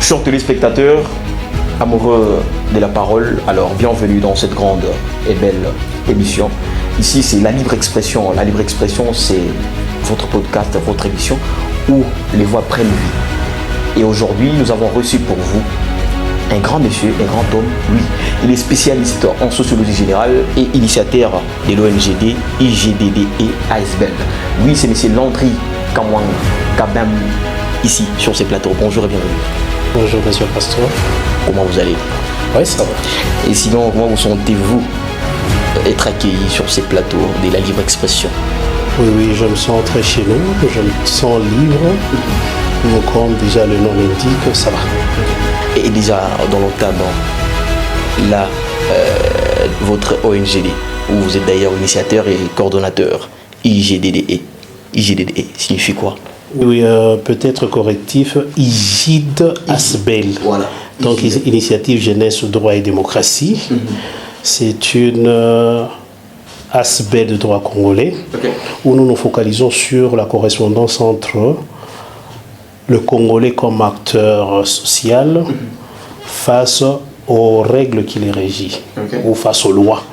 Chers téléspectateurs, amoureux de la parole, alors bienvenue dans cette grande et belle émission. Ici, c'est la libre expression. La libre expression, c'est votre podcast, votre émission où les voix prennent vie. Et aujourd'hui, nous avons reçu pour vous un grand monsieur, un grand homme. Lui, il est spécialiste en sociologie générale et initiateur de l'ONGD, IGDD et ASBEL. Lui, c'est monsieur Landry Kamwang Kabam, ici, sur ces plateaux. Bonjour et bienvenue. Bonjour, monsieur le pasteur. Comment vous allez? Oui, ça va. Et sinon, comment vous sentez-vous être accueilli sur ces plateaux de la libre expression? Oui, je me sens très chez nous, je me sens libre. Comme déjà le nom l'indique, ça va. Et déjà, dans le cadre, là, votre ONGD, où vous êtes d'ailleurs initiateur et coordonnateur, IGDDE. IGDDE signifie quoi? Oui, peut-être correctif, IGID ASBEL. Voilà. Donc, Initiative Jeunesse, Droit et Démocratie. C'est une ASBEL de droit congolais, où nous nous focalisons sur la correspondance entre le Congolais comme acteur social face aux règles qui les régissent, ou face aux lois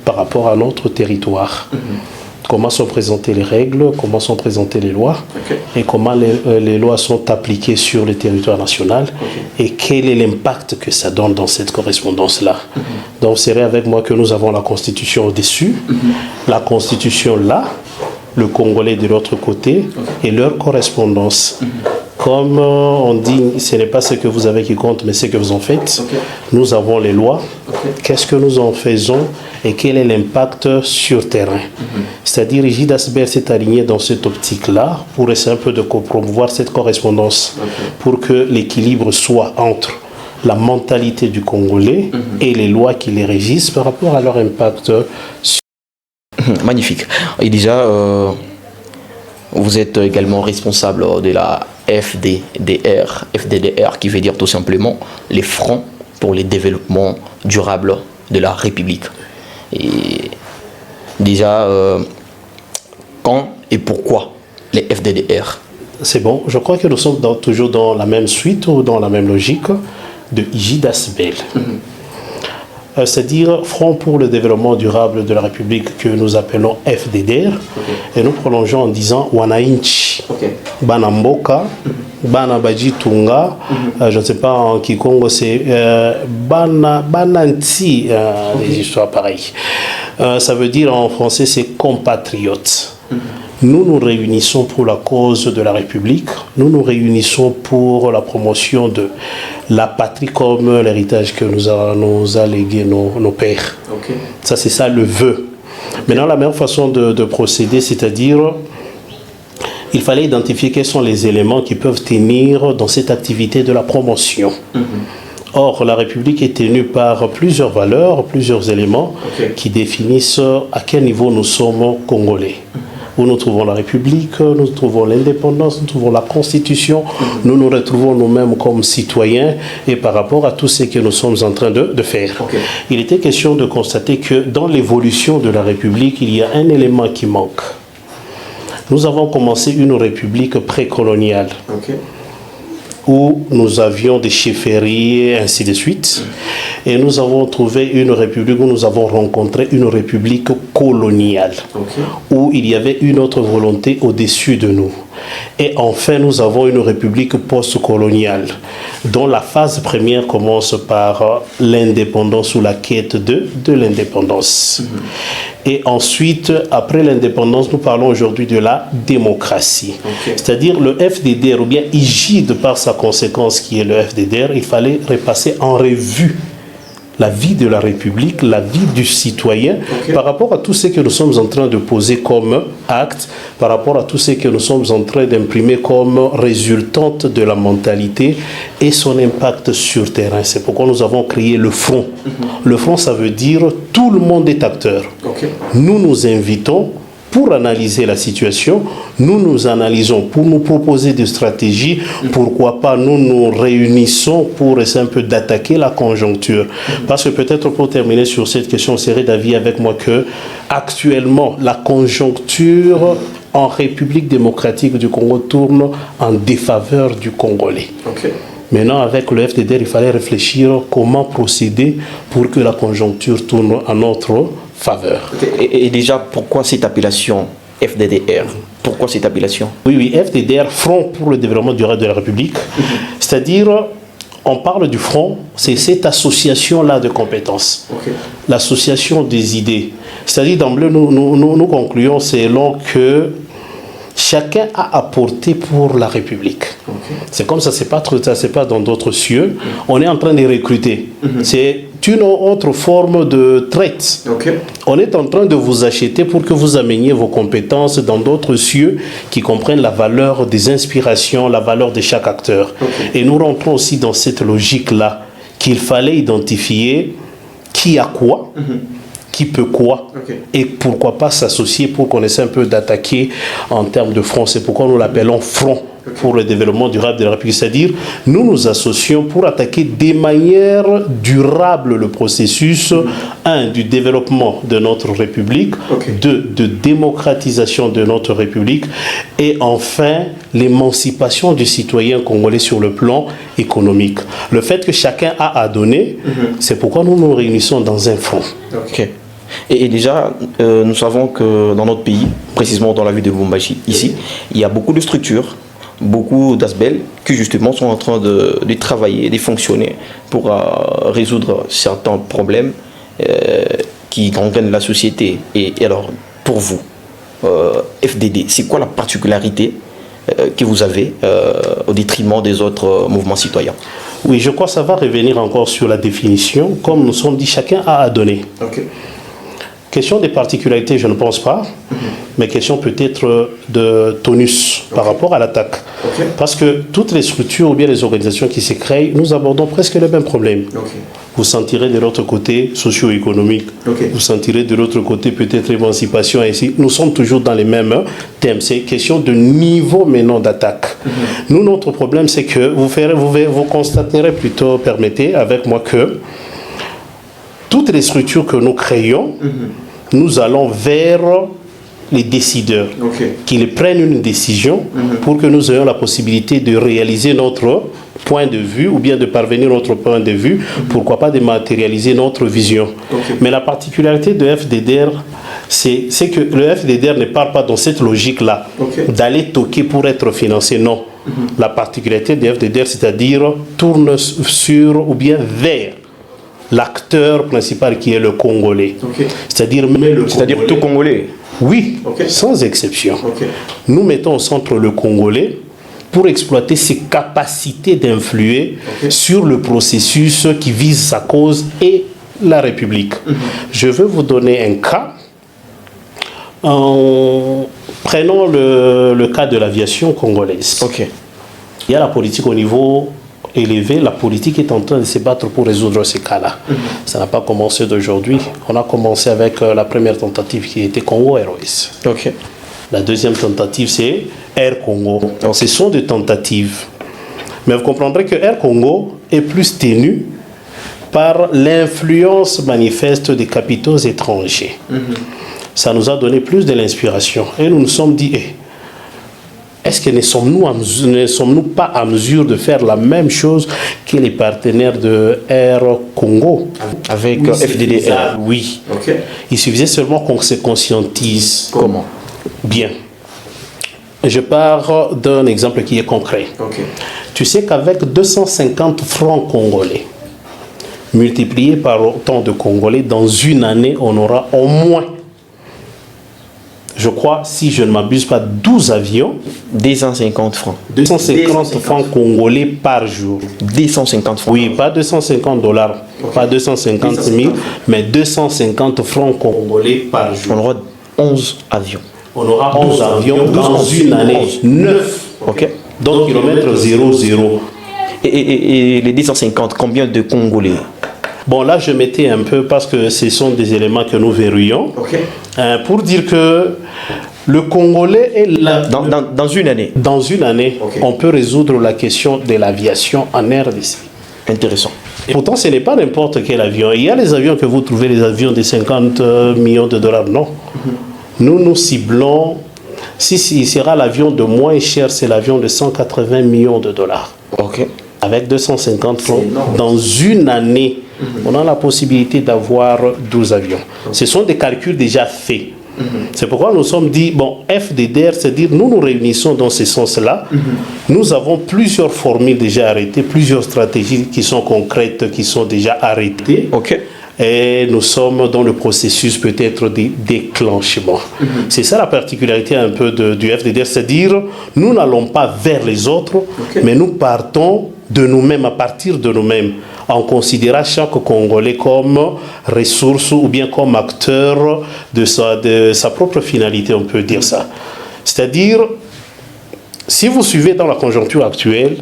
par rapport à notre territoire. Comment sont présentées les règles, comment sont présentées les lois, et comment les lois sont appliquées sur le territoire national, et quel est l'impact que ça donne dans cette correspondance-là. Donc, c'est avec moi que nous avons la Constitution au-dessus, la Constitution là, le Congolais de l'autre côté, et leur correspondance. Comme on dit, ce n'est pas ce que vous avez qui compte, mais ce que vous en faites. Nous avons les lois. Qu'est-ce que nous en faisons et quel est l'impact sur terrain? C'est-à-dire, IGID ASBEL s'est aligné dans cette optique-là pour essayer un peu de promouvoir cette correspondance, pour que l'équilibre soit entre la mentalité du Congolais et les lois qui les régissent par rapport à leur impact. Magnifique. Et déjà, vous êtes également responsable de la FDDR qui veut dire tout simplement les Fronts pour le développement durable de la République. Et déjà, quand et pourquoi les FDDR? C'est bon, je crois que nous sommes toujours dans la même suite ou dans la même logique de IGID ASBEL. C'est-à-dire Front pour le développement durable de la République que nous appelons FDDR, et nous prolongeons en disant Wanainchi, Banamboka, Banabaji Tunga, je ne sais pas en Kikongo c'est Bananti, des histoires pareilles. Ça veut dire en français c'est compatriotes. Nous nous réunissons pour la cause de la République, nous nous réunissons pour la promotion de la patrie comme l'héritage que nous a légué nos pères. Ça, c'est ça le vœu. Maintenant, la meilleure façon de procéder, c'est-à-dire, il fallait identifier quels sont les éléments qui peuvent tenir dans cette activité de la promotion. Or, la République est tenue par plusieurs valeurs, plusieurs éléments qui définissent à quel niveau nous sommes congolais. Où nous trouvons la République, nous trouvons l'indépendance, nous trouvons la Constitution, nous nous retrouvons nous-mêmes comme citoyens et par rapport à tout ce que nous sommes en train de faire. Il était question de constater que dans l'évolution de la République, il y a un élément qui manque. Nous avons commencé une République précoloniale. Où nous avions des chefferies et ainsi de suite. Et nous avons trouvé une république où nous avons rencontré une république coloniale, où il y avait une autre volonté au-dessus de nous. Et enfin, nous avons une république post-coloniale, dont la phase première commence par l'indépendance ou la quête de l'indépendance. Et ensuite, après l'indépendance, nous parlons aujourd'hui de la démocratie. C'est-à-dire le FDDR, ou bien IGID par sa conséquence qui est le FDDR, il fallait repasser en revue la vie de la République, la vie du citoyen, par rapport à tout ce que nous sommes en train de poser comme acte, par rapport à tout ce que nous sommes en train d'imprimer comme résultante de la mentalité et son impact sur terrain. C'est pourquoi nous avons créé le Front. Le Front, ça veut dire tout le monde est acteur. Nous nous invitons pour analyser la situation, nous nous analysons pour nous proposer des stratégies, pourquoi pas nous nous réunissons pour essayer un peu d'attaquer la conjoncture. Parce que peut-être pour terminer sur cette question, on serait d'avis avec moi que actuellement la conjoncture en République démocratique du Congo tourne en défaveur du Congolais. Maintenant, avec le FDDR, il fallait réfléchir comment procéder pour que la conjoncture tourne en notre faveur. Et déjà, pourquoi cette appellation FDDR? Pourquoi cette appellation? Oui, FDDR, Front pour le développement durable de la République. C'est-à-dire, on parle du front, c'est cette association-là de compétences, l'association des idées. C'est-à-dire, d'emblée, nous concluons selon que chacun a apporté pour la République. C'est comme ça, c'est pas dans d'autres cieux. On est en train de recruter. C'est une autre forme de traite. On est en train de vous acheter pour que vous ameniez vos compétences dans d'autres cieux qui comprennent la valeur des inspirations, la valeur de chaque acteur. Et nous rentrons aussi dans cette logique-là qu'il fallait identifier qui a quoi, qui peut quoi, et pourquoi pas s'associer pour qu'on essaie un peu d'attaquer en termes de front. C'est pourquoi nous l'appelons Front pour le développement durable de la République. C'est-à-dire, nous nous associons pour attaquer de manière durable le processus, du développement de notre République, de démocratisation de notre République, et enfin, l'émancipation du citoyen congolais sur le plan économique. Le fait que chacun a à donner, c'est pourquoi nous nous réunissons dans un front. Et déjà, nous savons que dans notre pays, précisément dans la ville de Lubumbashi, ici, il y a beaucoup de structures, beaucoup d'ASBEL qui justement sont en train de travailler, de fonctionner pour résoudre certains problèmes qui gangrènent la société. Et alors, pour vous, FDD, c'est quoi la particularité que vous avez au détriment des autres mouvements citoyens? Oui, je crois que ça va revenir encore sur la définition. Comme nous sommes dit, chacun a à donner. Question des particularités, je ne pense pas, mais question peut-être de tonus par rapport à l'attaque. Parce que toutes les structures ou bien les organisations qui se créent, nous abordons presque les mêmes problèmes. Vous sentirez de l'autre côté socio-économique, vous sentirez de l'autre côté peut-être émancipation, et ainsi. Nous sommes toujours dans les mêmes thèmes. C'est question de niveau maintenant d'attaque. Nous, notre problème, c'est que vous constaterez plutôt, permettez avec moi que toutes les structures que nous créons, nous allons vers les décideurs, qu'ils prennent une décision pour que nous ayons la possibilité de réaliser notre point de vue ou bien de parvenir à notre point de vue, pourquoi pas de matérialiser notre vision. Mais la particularité de FDDR, c'est que le FDDR ne part pas dans cette logique-là, d'aller toquer pour être financé, non. La particularité de FDDR, c'est-à-dire tourne sur ou bien vers l'acteur principal qui est le Congolais. C'est-à-dire tout Congolais. Oui, sans exception. Nous mettons au centre le Congolais pour exploiter ses capacités d'influer sur le processus qui vise sa cause et la République. Je veux vous donner un cas. Prenons le cas de l'aviation congolaise. Il y a la politique au niveau élevé, la politique est en train de se battre pour résoudre ces cas-là. Ça n'a pas commencé d'aujourd'hui. On a commencé avec la première tentative qui était Congo Airways. La deuxième tentative, c'est Air Congo. Ce sont des tentatives. Mais vous comprendrez que Air Congo est plus tenu par l'influence manifeste des capitaux étrangers. Ça nous a donné plus de l'inspiration. Et nous nous sommes dit, est-ce que ne sommes-nous pas à mesure de faire la même chose que les partenaires de Air Congo avec FDDR? Oui. Il suffisait seulement qu'on se conscientise. Comment? Bien. Je pars d'un exemple qui est concret. Tu sais qu'avec 250 francs congolais, multipliés par autant de Congolais, dans une année, on aura au moins, je crois, si je ne m'abuse pas, 12 avions. 250 francs. 250 francs congolais par jour. 250 francs. Oui, pas 250 $, pas 250 000, mais 250 francs congolais par jour. On aura 11 avions. On aura 11 avions dans une année. 9. Donc, kilomètre 0,0. Et les 250, combien de Congolais? Bon, là, je mettais un peu parce que ce sont des éléments que nous verrouillons. Pour dire que le Congolais est là. Dans une année. Dans une année, on peut résoudre la question de l'aviation en RDC. Intéressant. Et pourtant, ce n'est pas n'importe quel avion. Il y a les avions que vous trouvez, les avions de 50 millions de dollars. Non. Nous ciblons. Si il sera l'avion de moins cher, c'est l'avion de 180 millions de dollars. Avec 250 francs, dans une année, on a la possibilité d'avoir 12 avions. Ce sont des calculs déjà faits. C'est pourquoi nous sommes dit, bon, FDDR, c'est-à-dire nous nous réunissons dans ce sens-là. Nous avons plusieurs formules déjà arrêtées, plusieurs stratégies qui sont concrètes, qui sont déjà arrêtées. Ok. Et nous sommes dans le processus peut-être de déclenchement. C'est ça la particularité un peu du FDDR, c'est-à-dire nous n'allons pas vers les autres, mais nous partons de nous-mêmes, à partir de nous-mêmes, en considérant chaque Congolais comme ressource ou bien comme acteur de sa propre finalité, on peut dire ça. C'est-à-dire, si vous suivez dans la conjoncture actuelle,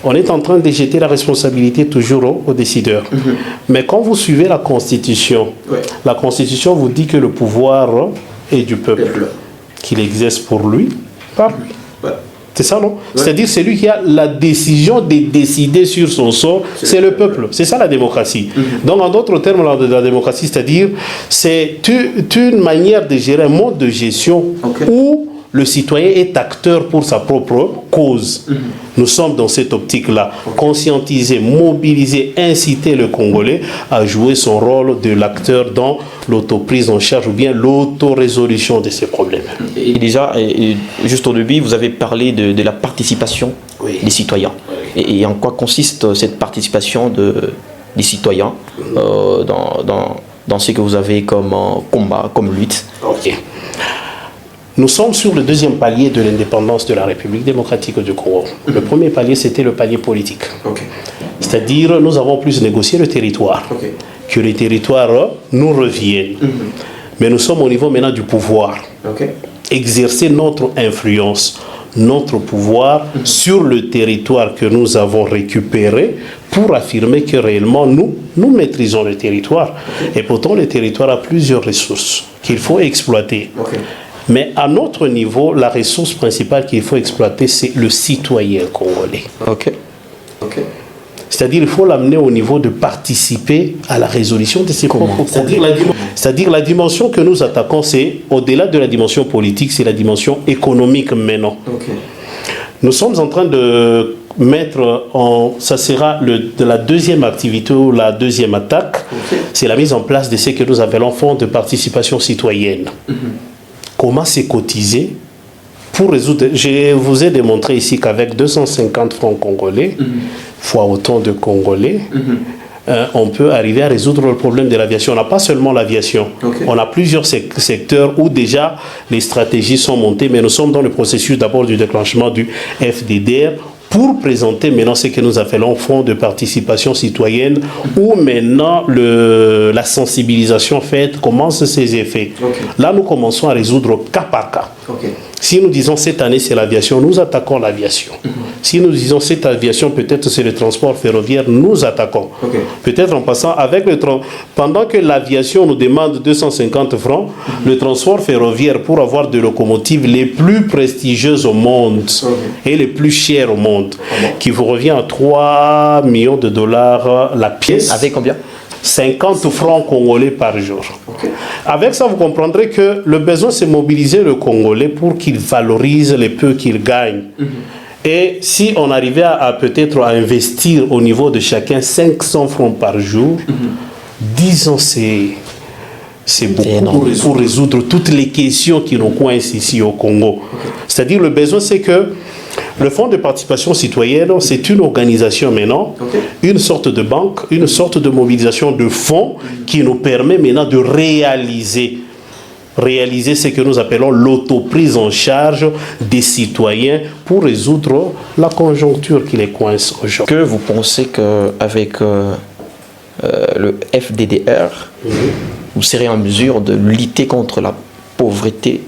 on est en train de jeter la responsabilité toujours aux décideurs. Mais quand vous suivez la Constitution, la Constitution vous dit que le pouvoir est du peuple, qu'il exerce pour lui, par lui. C'est ça, non? C'est-à-dire, c'est lui qui a la décision de décider sur son sort, c'est le peuple. C'est ça la démocratie. Donc, en d'autres termes, la démocratie, c'est-à-dire, c'est une manière de gérer un mode de gestion où le citoyen est acteur pour sa propre cause. Nous sommes dans cette optique-là. Conscientiser, mobiliser, inciter le Congolais à jouer son rôle de l'acteur dans l'autoprise en charge ou bien l'autorésolution de ces problèmes. Et déjà, juste au début, vous avez parlé de la participation des citoyens. Et en quoi consiste cette participation des citoyens dans ce que vous avez comme combat, comme lutte? Nous sommes sur le deuxième palier de l'indépendance de la République démocratique du Congo. Le premier palier, c'était le palier politique. C'est-à-dire, nous avons plus négocié le territoire. Que les territoires nous reviennent. Mais nous sommes au niveau maintenant du pouvoir. Exercer notre influence, notre pouvoir sur le territoire que nous avons récupéré pour affirmer que réellement nous maîtrisons le territoire. Et pourtant, le territoire a plusieurs ressources qu'il faut exploiter. Mais à notre niveau, la ressource principale qu'il faut exploiter, c'est le citoyen congolais. C'est-à-dire qu'il faut l'amener au niveau de participer à la résolution de ces problèmes. C'est-à-dire la dimension que nous attaquons, c'est au-delà de la dimension politique, c'est la dimension économique maintenant. Nous sommes en train de mettre ça sera de la deuxième activité ou la deuxième attaque, c'est la mise en place de ce que nous appelons fonds de participation citoyenne. Comment c'est cotisé pour résoudre. Je vous ai démontré ici qu'avec 250 francs congolais, fois autant de Congolais, on peut arriver à résoudre le problème de l'aviation. On n'a pas seulement l'aviation, on a plusieurs secteurs où déjà les stratégies sont montées, mais nous sommes dans le processus d'abord du déclenchement du FDDR pour présenter maintenant ce que nous appelons fonds de participation citoyenne, où maintenant la sensibilisation faite commence ses effets. Là, nous commençons à résoudre cas par cas. Si nous disons cette année c'est l'aviation, nous attaquons l'aviation. Si nous disons cette aviation, peut-être c'est le transport ferroviaire, nous attaquons. Peut-être en passant avec pendant que l'aviation nous demande 250 francs, le transport ferroviaire pour avoir des locomotives les plus prestigieuses au monde et les plus chères au monde, qui vous revient à 3 millions de dollars la pièce. Avec combien? 50 francs congolais par jour. Avec ça, vous comprendrez que le besoin, c'est mobiliser le Congolais pour qu'il valorise les peu qu'il gagne. Et si on arrivait à peut-être à investir au niveau de chacun 500 francs par jour, disons c'est beaucoup pour résoudre toutes les questions qui nous coincent ici au Congo. C'est-à-dire le besoin, c'est que le Fonds de participation citoyenne, c'est une organisation maintenant, une sorte de banque, une sorte de mobilisation de fonds qui nous permet maintenant de réaliser ce que nous appelons l'autoprise en charge des citoyens pour résoudre la conjoncture qui les coince aujourd'hui. Que vous pensez qu'avec le FDDR, vous serez en mesure de lutter contre la pauvreté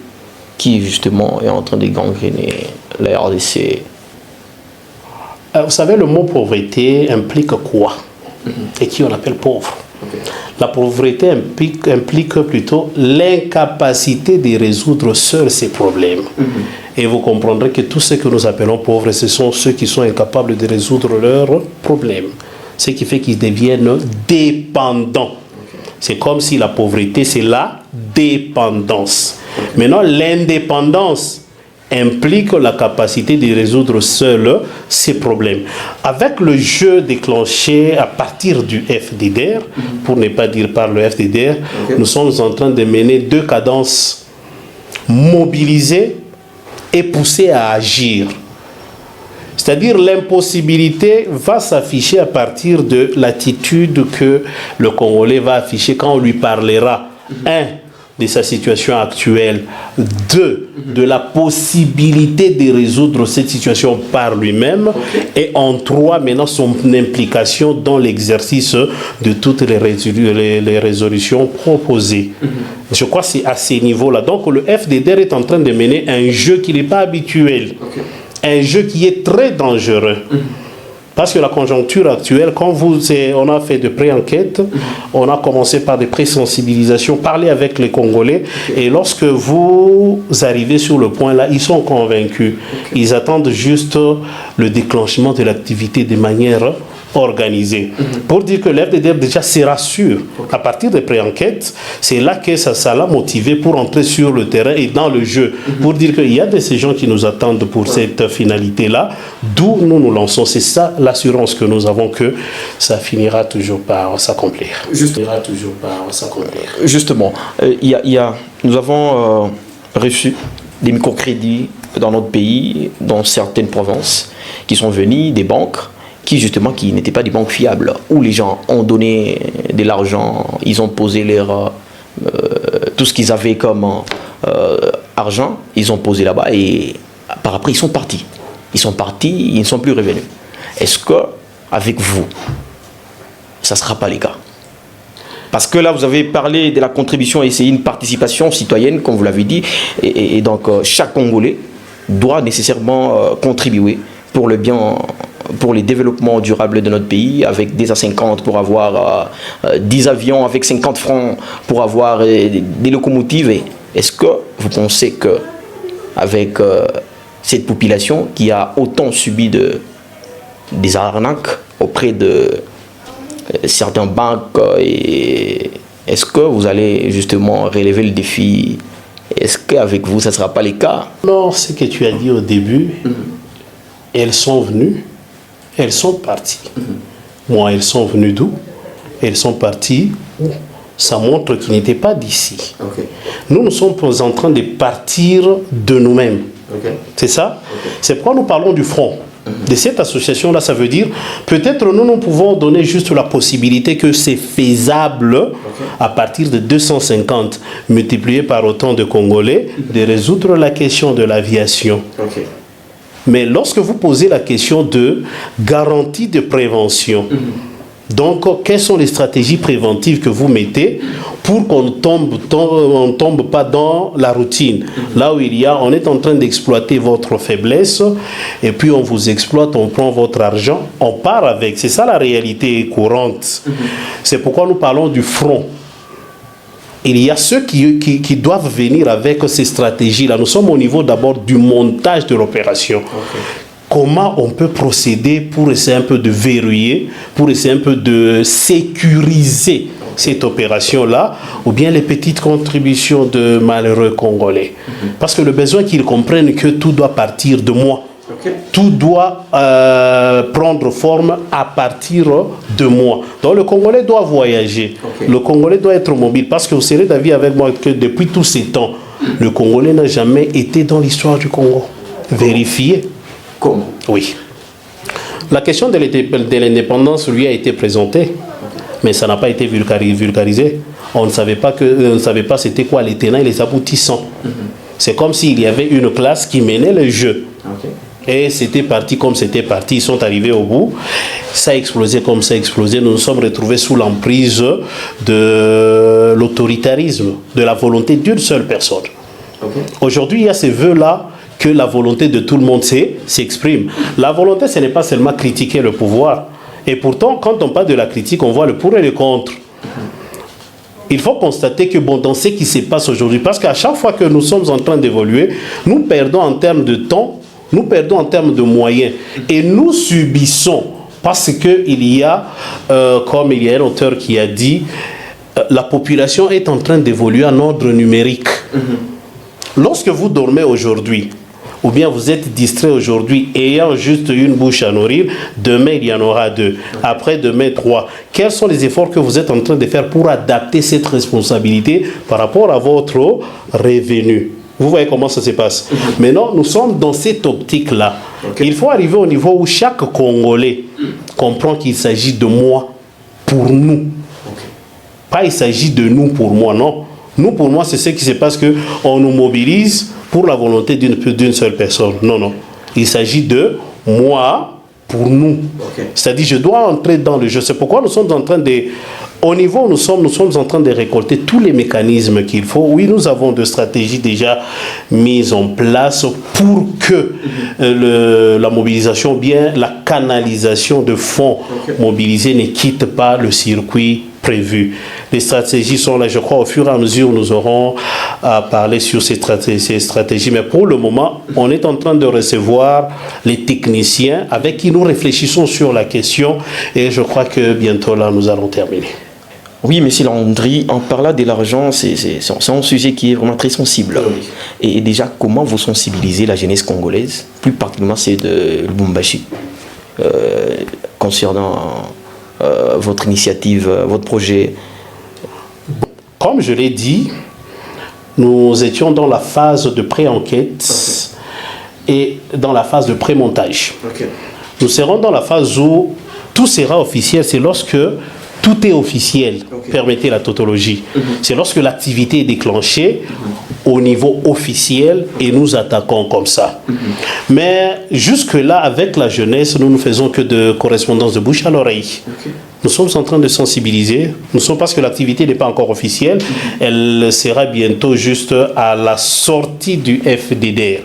qui justement est en train de gangréner la RDC? Vous savez, le mot pauvreté implique quoi? Et qui on appelle pauvre? La pauvreté implique plutôt l'incapacité de résoudre seuls ces problèmes. Et vous comprendrez que tous ceux que nous appelons pauvres, ce sont ceux qui sont incapables de résoudre leurs problèmes. Ce qui fait qu'ils deviennent dépendants. C'est comme si la pauvreté, c'est la dépendance. Maintenant, l'indépendance implique la capacité de résoudre seul ces problèmes. Avec le jeu déclenché à partir du FDDR, pour ne pas dire par le FDDR, nous sommes en train de mener 2 cadences: mobiliser et pousser à agir. C'est-à-dire l'impossibilité va s'afficher à partir de l'attitude que le Congolais va afficher quand on lui parlera. 1. De sa situation actuelle. 2. De la possibilité de résoudre cette situation par lui-même. Et en 3, maintenant, son implication dans l'exercice de toutes les résolutions proposées. Je crois que c'est à ces niveaux-là. Donc le FDDR est en train de mener un jeu qui n'est pas habituel. Un jeu qui est très dangereux. Parce que la conjoncture actuelle, quand on a fait de pré-enquêtes, on a commencé par des pré-sensibilisations, parler avec les Congolais, et lorsque vous arrivez sur le point là, ils sont convaincus. Ils attendent juste le déclenchement de l'activité de manière organisée. Pour dire que l'FDDR déjà se rassure à partir des pré-enquêtes, c'est là que ça l'a motivé pour entrer sur le terrain et dans le jeu, pour dire qu'il y a de ces gens qui nous attendent pour cette finalité-là, d'où nous nous lançons. C'est ça l'assurance que nous avons, que ça finira toujours par s'accomplir. Justement, nous avons reçu des microcrédits dans notre pays, dans certaines provinces, qui sont venus des banques, qui n'étaient pas des banques fiables, où les gens ont donné de l'argent, ils ont posé tout ce qu'ils avaient comme argent, ils ont posé là-bas, et par après ils sont partis. Ils ne sont plus revenus. Est-ce que avec vous, ça ne sera pas le cas? Parce que là, vous avez parlé de la contribution et c'est une participation citoyenne, comme vous l'avez dit, et donc chaque Congolais doit nécessairement contribuer pour le bien, pour le développement durable de notre pays, avec des A50 pour avoir 10 avions, avec 50 francs pour avoir des locomotives. Est-ce que vous pensez que avec cette population qui a autant subi des arnaques auprès de certaines banques, est-ce que vous allez justement relever le défi? Est-ce qu'avec vous, ça ne sera pas le cas? Non, ce que tu as dit au début, elles sont venues, elles sont parties. Moi, elles sont venues d'où? Elles sont parties où? Ça montre qu'ils n'étaient pas d'ici. Nous sommes en train de partir de nous-mêmes. C'est ça? C'est pourquoi nous parlons du front. De cette association-là, ça veut dire, peut-être nous pouvons donner juste la possibilité que c'est faisable à partir de 250 multiplié par autant de Congolais, de résoudre la question de l'aviation. Mais lorsque vous posez la question de garantie de prévention, donc quelles sont les stratégies préventives que vous mettez pour qu'on ne tombe pas dans la routine? Là où on est en train d'exploiter votre faiblesse, et puis on vous exploite, on prend votre argent, on part avec. C'est ça la réalité courante. C'est pourquoi nous parlons du front. Il y a ceux qui doivent venir avec ces stratégies-là. Nous sommes au niveau d'abord du montage de l'opération. Comment on peut procéder pour essayer un peu de verrouiller, pour essayer un peu de sécuriser cette opération-là, ou bien les petites contributions de malheureux Congolais. Parce que le besoin qu'ils comprennent que tout doit partir de moi. Tout doit prendre forme à partir de moi. Donc le Congolais doit voyager. Le Congolais doit être mobile. Parce que vous serez d'avis avec moi que depuis tous ces temps, le Congolais n'a jamais été dans l'histoire du Congo. Vérifiez. Comment? Oui. La question de l'indépendance lui a été présentée, mais ça n'a pas été vulgarisé. On ne savait pas c'était quoi les tenants et les aboutissants. C'est comme s'il y avait une classe qui menait le jeu. Et c'était parti comme c'était parti. Ils sont arrivés au bout. Ça a explosé comme ça a explosé. Nous nous sommes retrouvés sous l'emprise de l'autoritarisme, de la volonté d'une seule personne. Aujourd'hui, il y a ces vœux-là que la volonté de tout le monde s'exprime. La volonté, ce n'est pas seulement critiquer le pouvoir. Et pourtant, quand on parle de la critique, on voit le pour et le contre. Il faut constater que dans ce qui se passe aujourd'hui, parce qu'à chaque fois que nous sommes en train d'évoluer, nous perdons en termes de temps, nous perdons en termes de moyens. Et nous subissons, parce qu'il y a, comme il y a un auteur qui a dit, la population est en train d'évoluer en ordre numérique. Lorsque vous dormez aujourd'hui, ou bien vous êtes distrait aujourd'hui ayant juste une bouche à nourrir, demain il y en aura 2, après demain 3. Quels sont les efforts que vous êtes en train de faire pour adapter cette responsabilité par rapport à votre revenu? Vous voyez comment ça se passe. Maintenant, nous sommes dans cette optique-là. Il faut arriver au niveau où chaque Congolais comprend qu'il s'agit de moi pour nous. Pas il s'agit de nous pour moi, non. Nous pour moi, c'est ce qui se passe qu'on nous mobilise pour la volonté d'une seule personne. Non, non. Il s'agit de moi pour nous. C'est-à-dire, je dois entrer dans le jeu. C'est pourquoi nous sommes en train de... Au niveau où nous sommes en train de récolter tous les mécanismes qu'il faut. Oui, nous avons des stratégies déjà mises en place pour que la mobilisation, bien la canalisation de fonds mobilisés ne quitte pas le circuit prévu. Les stratégies sont là, je crois, au fur et à mesure, nous aurons à parler sur ces stratégies. Mais pour le moment, on est en train de recevoir les techniciens avec qui nous réfléchissons sur la question et je crois que bientôt là, nous allons terminer. Oui, monsieur Landry, en parlant de l'argent, c'est un sujet qui est vraiment très sensible. Oui. Et déjà, comment vous sensibilisez la jeunesse congolaise, plus particulièrement celle de Lubumbashi, concernant votre initiative, votre projet? Comme je l'ai dit, nous étions dans la phase de pré-enquête et dans la phase de pré-montage. Nous serons dans la phase où tout sera officiel, c'est lorsque tout est officiel, permettez la tautologie. C'est lorsque l'activité est déclenchée au niveau officiel et nous attaquons comme ça. Mais jusque-là, avec la jeunesse, nous ne faisons que de correspondance de bouche à l'oreille. Nous sommes en train de sensibiliser. Nous sommes parce que l'activité n'est pas encore officielle. Elle sera bientôt juste à la sortie du FDDR.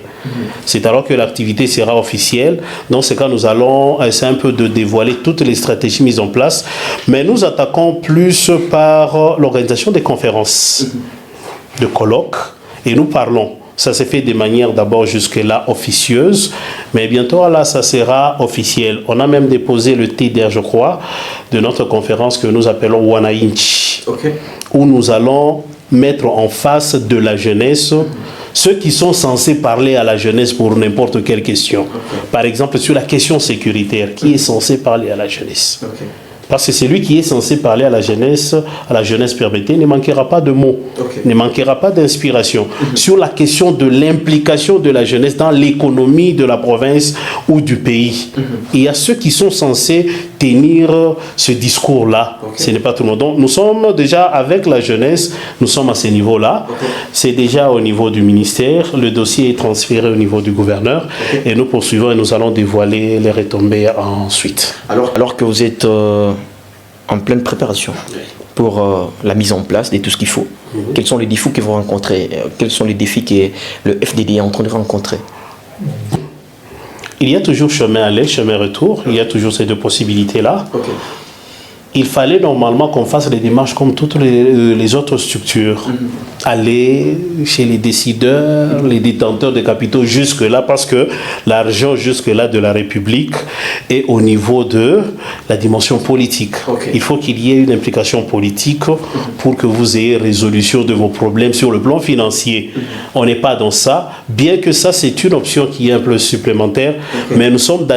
C'est alors que l'activité sera officielle. Dans ce cas, nous allons essayer un peu de dévoiler toutes les stratégies mises en place. Mais nous attaquons plus par l'organisation des conférences, de colloques, et nous parlons. Ça s'est fait de manière d'abord jusque-là officieuse, mais bientôt là, ça sera officiel. On a même déposé le TDR, je crois, de notre conférence que nous appelons Wanainchi, où nous allons mettre en face de la jeunesse ceux qui sont censés parler à la jeunesse pour n'importe quelle question. Par exemple, sur la question sécuritaire, qui est censé parler à la jeunesse? Parce que celui qui est censé parler à la jeunesse permettez, ne manquera pas de mots, ne manquera pas d'inspiration. Sur la question de l'implication de la jeunesse dans l'économie de la province ou du pays. Il y a ceux qui sont censés tenir ce discours-là. Ce n'est pas tout le monde. Donc, nous sommes déjà avec la jeunesse, nous sommes à ce niveau-là. C'est déjà au niveau du ministère. Le dossier est transféré au niveau du gouverneur. Et nous poursuivons et nous allons dévoiler les retombées ensuite. Alors que vous êtes en pleine préparation pour la mise en place de tout ce qu'il faut, quels sont les défis que vous rencontrez? Quels sont les défis que le FDD est en train de rencontrer? Il y a toujours chemin aller, chemin retour. Il y a toujours ces deux possibilités-là. Il fallait normalement qu'on fasse les démarches comme toutes les autres structures. Aller chez les décideurs, les détenteurs de capitaux jusque-là, parce que l'argent jusque-là de la République est au niveau de la dimension politique. Il faut qu'il y ait une implication politique pour que vous ayez résolution de vos problèmes sur le plan financier. On n'est pas dans ça, bien que ça c'est une option qui est un peu supplémentaire, mais nous sommes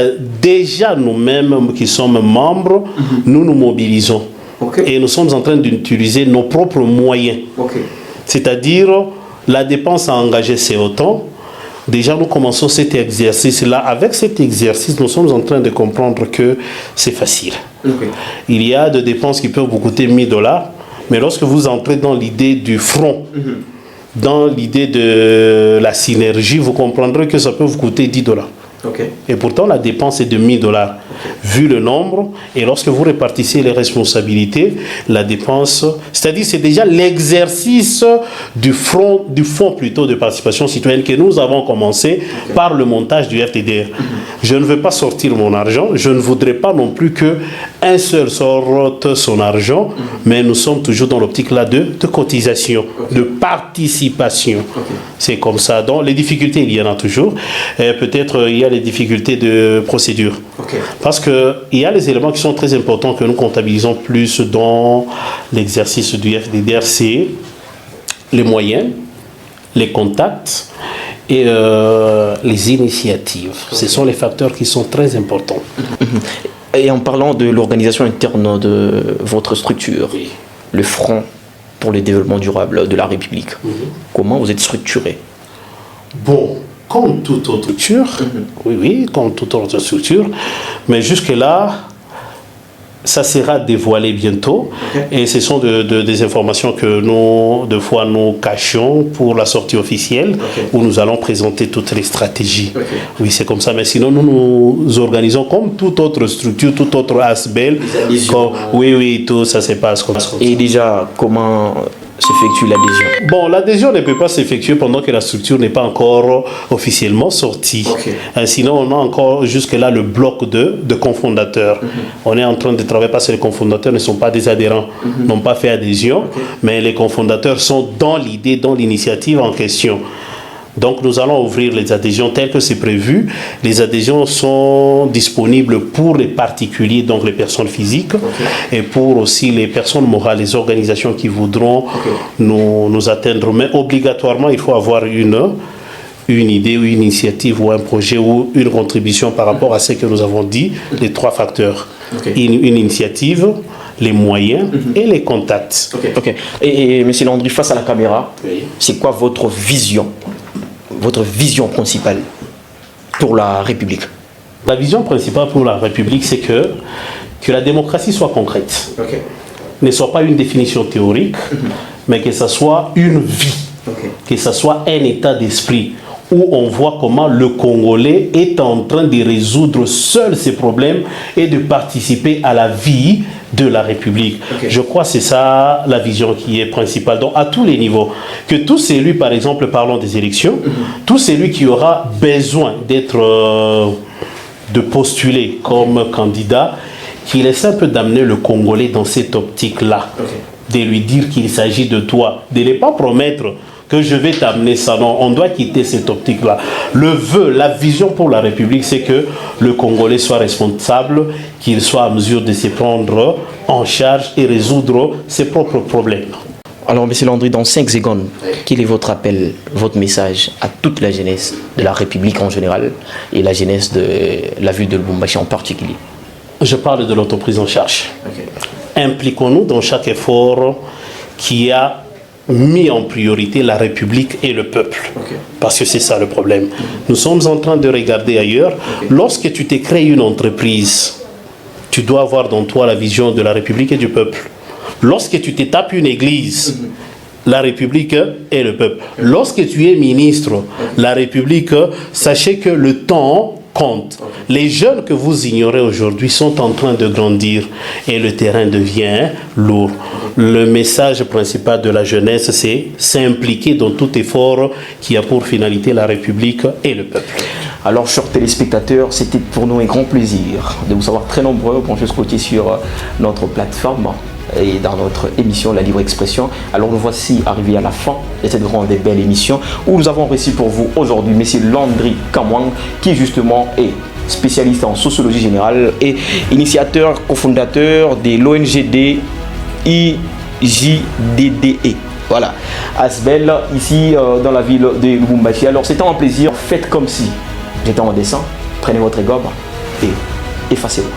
déjà nous-mêmes qui sommes membres, nous nous mobilisons. Et nous sommes en train d'utiliser nos propres moyens. C'est-à-dire, la dépense à engager, c'est autant. Déjà, nous commençons cet exercice-là. Avec cet exercice, nous sommes en train de comprendre que c'est facile. Il y a des dépenses qui peuvent vous coûter $1000, mais lorsque vous entrez dans l'idée du front, dans l'idée de la synergie, vous comprendrez que ça peut vous coûter $10. Et pourtant, la dépense est de $1000, vu le nombre. Et lorsque vous répartissez les responsabilités, la dépense, c'est-à-dire c'est déjà l'exercice du fonds plutôt de participation citoyenne que nous avons commencé par le montage du FTDR. Je ne veux pas sortir mon argent, je ne voudrais pas non plus qu'un seul sorte son argent, mais nous sommes toujours dans l'optique là de cotisation, de participation. C'est comme ça. Donc les difficultés, il y en a toujours. Peut-être il y a les difficultés de procédure. Parce qu'il y a les éléments qui sont très importants que nous comptabilisons plus dans l'exercice du FDDR, c'est les moyens, les contacts et les initiatives. Ce sont les facteurs qui sont très importants. Et en parlant de l'organisation interne de votre structure, Oui. le Front pour le développement durable de la République, comment vous êtes structuré? Bon, comme toute autre structure, oui, comme toute autre structure, mais jusque-là, ça sera dévoilé bientôt. Et ce sont des informations que nous, de fois, nous cachions pour la sortie officielle, où nous allons présenter toutes les stratégies. Oui, c'est comme ça. Mais sinon, nous nous organisons comme toute autre structure, toute autre ASBEL. Oui, tout ça se passe comme ça. Et déjà, comment s'effectue l'adhésion? Bon, l'adhésion ne peut pas s'effectuer pendant que la structure n'est pas encore officiellement sortie. Sinon, on a encore jusque-là le bloc de cofondateurs. On est en train de travailler parce que les cofondateurs ne sont pas des adhérents, n'ont pas fait adhésion, mais les cofondateurs sont dans l'idée, dans l'initiative en question. Donc nous allons ouvrir les adhésions telles que c'est prévu. Les adhésions sont disponibles pour les particuliers, donc les personnes physiques, et pour aussi les personnes morales, les organisations qui voudront nous atteindre. Mais obligatoirement, il faut avoir une idée ou une initiative ou un projet ou une contribution par rapport à ce que nous avons dit, les trois facteurs. Une initiative, les moyens et les contacts. Et M. Landry, face à la caméra, c'est quoi votre vision principale pour la République? La vision principale pour la République, c'est que la démocratie soit concrète. Ne soit pas une définition théorique, mais que ça soit une vie, que ça soit un état d'esprit où on voit comment le Congolais est en train de résoudre seul ses problèmes et de participer à la vie de la République. Je crois que c'est ça la vision qui est principale. Donc à tous les niveaux, que tout celui, par exemple, parlons des élections, tout celui qui aura besoin de postuler comme candidat, qu'il essaie un peu d'amener le Congolais dans cette optique-là, de lui dire qu'il s'agit de toi, de ne pas promettre que je vais t'amener ça. Non, on doit quitter cette optique-là. Le vœu, la vision pour la République, c'est que le Congolais soit responsable, qu'il soit en mesure de se prendre en charge et résoudre ses propres problèmes. Alors, M. Landry, dans 5 secondes, quel est votre appel, votre message à toute la jeunesse de la République en général et la jeunesse de la ville de Lubumbashi en particulier? Je parle de l'autoprise en charge. Impliquons-nous dans chaque effort qui a mis en priorité la République et le peuple. Parce que c'est ça le problème. Nous sommes en train de regarder ailleurs. Lorsque tu te crées une entreprise, tu dois avoir dans toi la vision de la République et du peuple. Lorsque tu te tapes une église, la République et le peuple. Lorsque tu es ministre, la République, sachez que le temps compte. Les jeunes que vous ignorez aujourd'hui sont en train de grandir et le terrain devient lourd. Le message principal de la jeunesse, c'est s'impliquer dans tout effort qui a pour finalité la République et le peuple. Alors, chers téléspectateurs, c'était pour nous un grand plaisir de vous savoir très nombreux branchés scottés sur notre plateforme et dans notre émission La Libre Expression. Alors nous voici arrivés à la fin de cette grande et belle émission où nous avons reçu pour vous aujourd'hui M. Landry Kamwang, qui justement est spécialiste en sociologie générale et initiateur, cofondateur de l'ONGD IJDDE. Voilà, ASBEL, ici dans la ville de Lubumbashi. Alors c'était un plaisir, faites comme si j'étais en dessin, prenez votre gomme et effacez-le.